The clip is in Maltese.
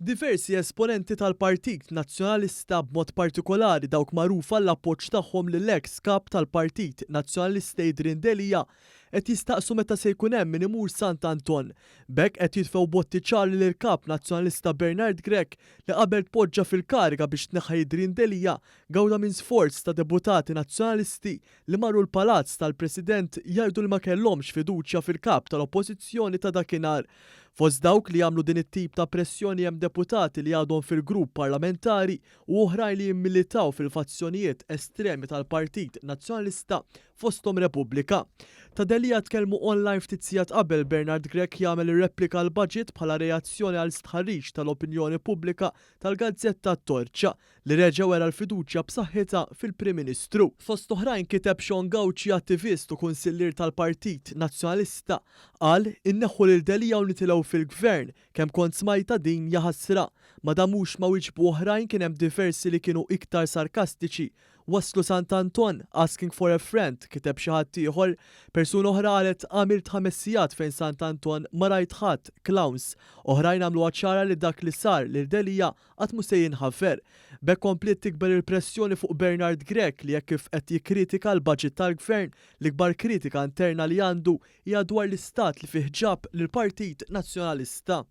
Diversi esponenti tal-Partit Nazzjonalista b'mod partikolari dawk magħrufa l-appoġġ tagħhom lill-eks kap tal-Partit Nazzjonalista Adrian Delija qed jistaqsu meta se jkun hemm min imur Sant Anton. B'hekk qed jitfgħu botti ċari lil kap Nazzjonalista Bernard Grech li qabel tpoġġa fil-kariga biex tneħħa Adrian Delija gawda minn sforz ta' deputati nazzjonalisti li marru l-palazz tal-President jgħidu li ma kellhomx fiduċja fil-kap tal-Oppożizzjoni ta' dakinhar. Fost dawk li jagħmlu din it-tip ta' pressjoni hemm deputati li għadhom fil-grupp parlamentari u oħrajn li jimmilitaw fil-fazzjonijiet estremi tal-Partit Nazzjonalista fosthom Repubblika. Ta' Delija tkellmu online ftit sigħat qabel Bernard Grech jagħmel ir-replika l-budget bħala reazzjoni għal stħarriġ tal-opinjoni pubblika tal-Gazzetta Torċa li reġa' wera l-fiduċja b'saħħitha fil-Prim Ministru. Fost oħrajn kiteb Sean Gauci, attivist u kunsillier tal-Partit Nazzjonalista, qal inneħħu lil Delija u nitilgħu fil-gvern kemm kont smajta din jaħassra. Madamux ma wieġbu oħrajn kien hemm diversi li kienu iktar sarkastiċi. Waslu Sant Anton, asking for a friend, kiteb xi ħadd ieħor, persuna oħra qalet għamilt 5 sigħat fejn Sant Anton ma rajt ħadd, clowns. Oħrajn għamlu ċara li dak li sar lil Delija qatt mhu se jinħafer. B'hekk komplet tikber il-pressjoni fuq Bernard Grech li jekk kif qed jikkritika l-budget tal-gvern, l-ikbar kritika interna li għandu hija dwar l-istat li fih ġab lill-Partit Nazzjonalista.